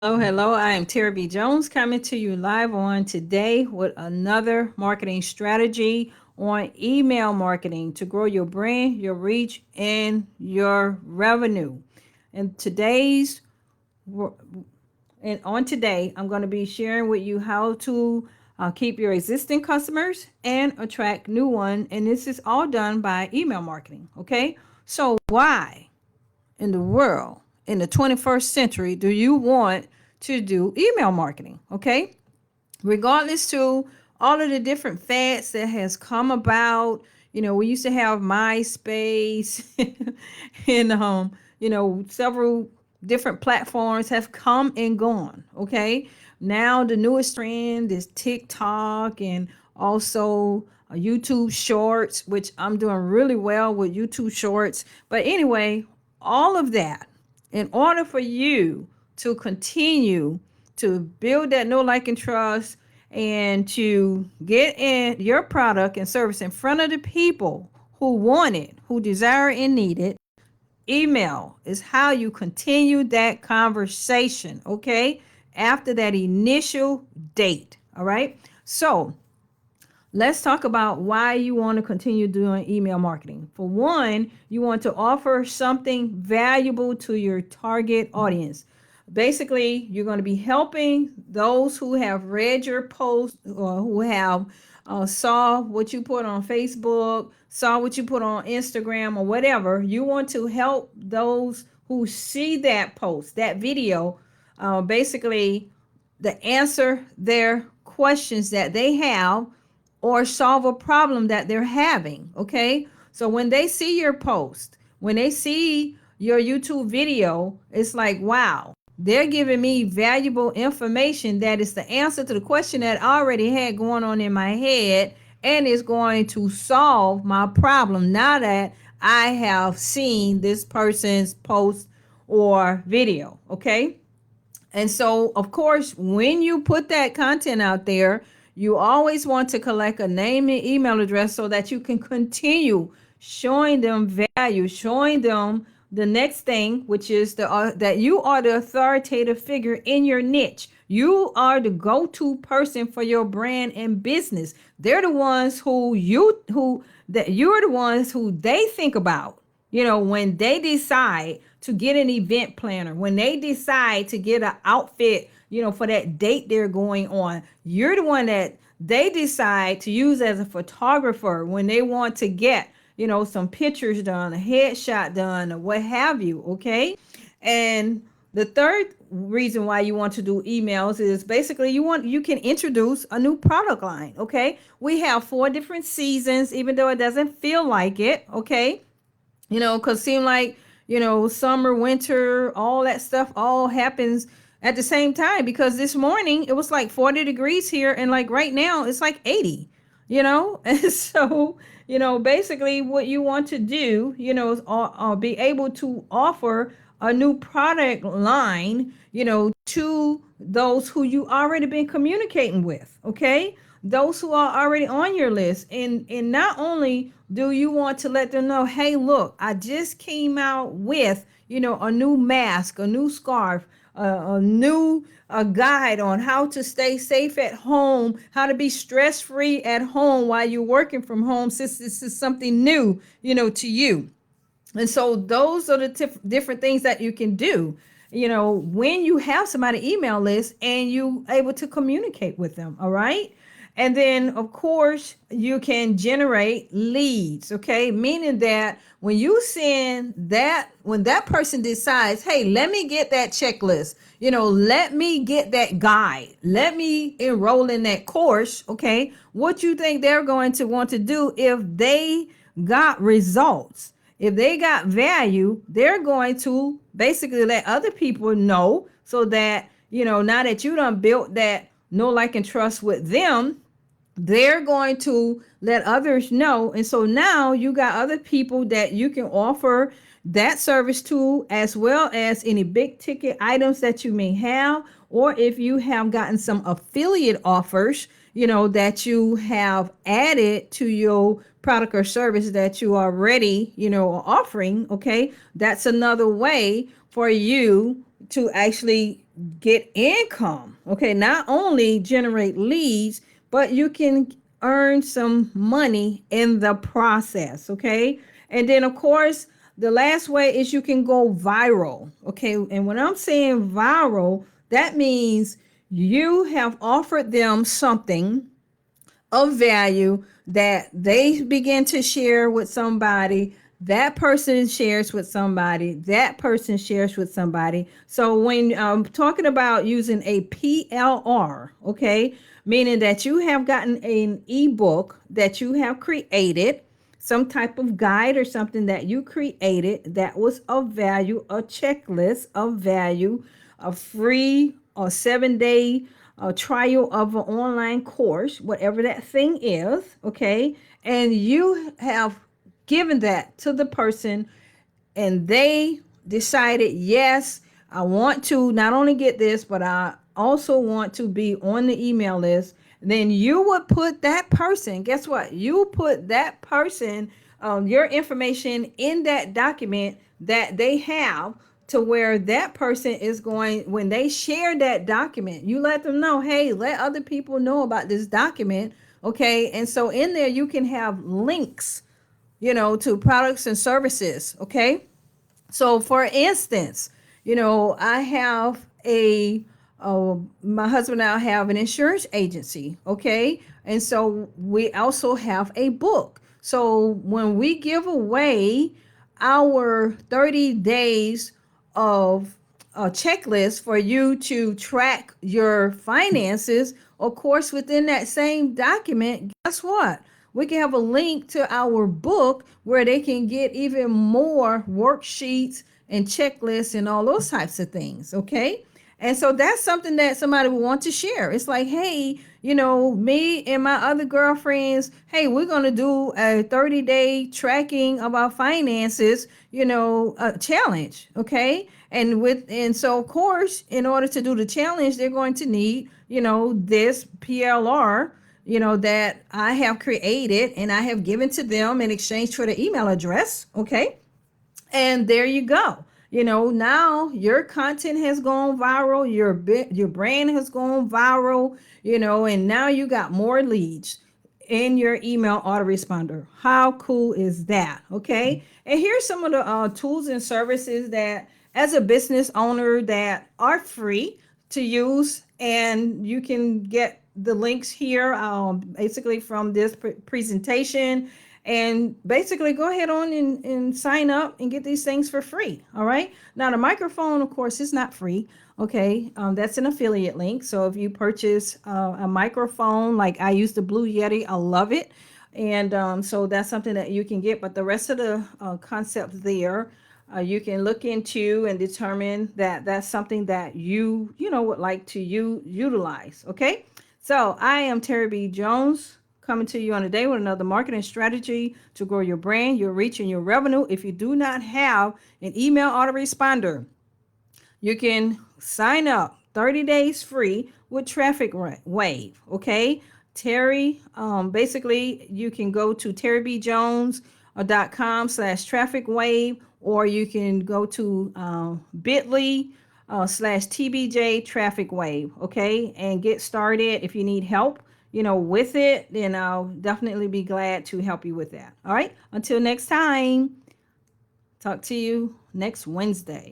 Hello. I am Terry B. Jones coming to you live on today with another marketing strategy on email marketing to grow your brand, your reach, and your revenue. And today's and on today, I'm going to be sharing with you how to keep your existing customers and attract new one. And this is all done by email marketing. Okay, so why in the world in the 21st century do you want to do email marketing? Okay, regardless to all of the different fads that has come about. We used to have MySpace and several different platforms have come and gone. Okay, now the newest trend is TikTok and also YouTube Shorts, which I'm doing really well with YouTube Shorts. But anyway, all of that, in order for you to continue to build that know, like, and trust, and to get in your product and service in front of the people who want it, who desire and need it, email is how you continue that conversation, okay? After that initial date, all right? So let's talk about why you want to continue doing email marketing. For one, you want to offer something valuable to your target audience. Basically, you're going to be helping those who have read your post or who have saw what you put on Facebook, saw what you put on Instagram or whatever. You want to help those who see that post, that video, basically the answer their questions that they have or solve a problem that they're having. Okay. So when they see your post, when they see your YouTube video, it's like, wow, they're giving me valuable information that is the answer to the question that I already had going on in my head and is going to solve my problem now that I have seen this person's post or video. Okay. And so, of course, when you put that content out there, you always want to collect a name and email address so that you can continue showing them value, showing them the next thing, which is that you are the authoritative figure in your niche. You are the go-to person for your brand and business. They're the ones you're the ones who they think about. When they decide to get an event planner, when they decide to get an outfit, for that date they're going on, you're the one that they decide to use as a photographer when they want to get, some pictures done, a headshot done, or what have you. Okay. And the third reason why you want to do emails is basically you can introduce a new product line. Okay. We have 4 different seasons, even though it doesn't feel like it. Okay, because seem like, summer, winter, all that stuff all happens at the same time, because this morning it was like 40 degrees here and like right now it's like 80, and so, basically what you want to do, is be able to offer a new product line, to those who you already been communicating with. Okay, those who are already on your list. And not only do you want to let them know, hey, look, I just came out with, a new mask, a new scarf, a new guide on how to stay safe at home, how to be stress free at home while you're working from home, since this is something new, to you. And so those are the different things that you can do, when you have somebody email list and you able to communicate with them. All right. And then, of course, you can generate leads. Okay. Meaning that when that person decides, hey, let me get that checklist, let me get that guide, let me enroll in that course. Okay. What you think they're going to want to do if they got results? If they got value, they're going to basically let other people know, so that, now that you done built that know, like, and trust with them, they're going to let others know. And so now you got other people that you can offer that service to, as well as any big ticket items that you may have, or if you have gotten some affiliate offers, that you have added to your product or service that you already, offering. Okay, that's another way for you to actually get income. Okay, not only generate leads, but you can earn some money in the process. Okay, and then of course, the last way is you can go viral. Okay, and when I'm saying viral, that means you have offered them something of value that they begin to share with somebody, that person shares with somebody, that person shares with somebody. So when I'm talking about using a PLR, okay, meaning that you have gotten an ebook that you have created, some type of guide or something that you created that was of value, a checklist of value, a free or 7 day trial of an online course, whatever that thing is, okay? And you have given that to the person, and they decided, yes, I want to not only get this, but I also want to be on the email list. Then you would put that person, guess what? You put that person, your information in that document that they have, to where that person is going, when they share that document, you let them know, hey, let other people know about this document. Okay. And so in there, you can have links, to products and services. Okay. So, for instance, I have my husband and I have an insurance agency, okay? And so we also have a book. So, when we give away our 30 days of a checklist for you to track your finances, of course, within that same document, guess what? We can have a link to our book where they can get even more worksheets and checklists and all those types of things. Okay. And so that's something that somebody would want to share. It's like, hey, me and my other girlfriends, hey, we're going to do a 30-day tracking of our finances, challenge. Okay. And so of course, in order to do the challenge, they're going to need, this PLR, that I have created and I have given to them in exchange for the email address. Okay. And there you go. Now your content has gone viral, your brand has gone viral, and now you got more leads in your email autoresponder. How cool is that? Okay. And here's some of the tools and services that, as a business owner, that are free to use, and you can get the links here, basically from this presentation, and basically go ahead on and sign up and get these things for free. All right. Now the microphone, of course, is not free. Okay. That's an affiliate link. So if you purchase a microphone, like I use the Blue Yeti, I love it. And so that's something that you can get. But the rest of the concepts there, you can look into and determine that that's something that you would like to utilize. Okay. So I am Terry B. Jones, coming to you on a day with another marketing strategy to grow your brand, your reach, and your revenue. If you do not have an email autoresponder, you can sign up 30 days free with Traffic Wave. Okay. Terry, basically, you can go to terrybjones.com/traffic wave, or you can go to bit.ly /TBJ traffic wave. Okay. And get started. If you need help, with it, then I'll definitely be glad to help you with that. All right. Until next time, talk to you next Wednesday.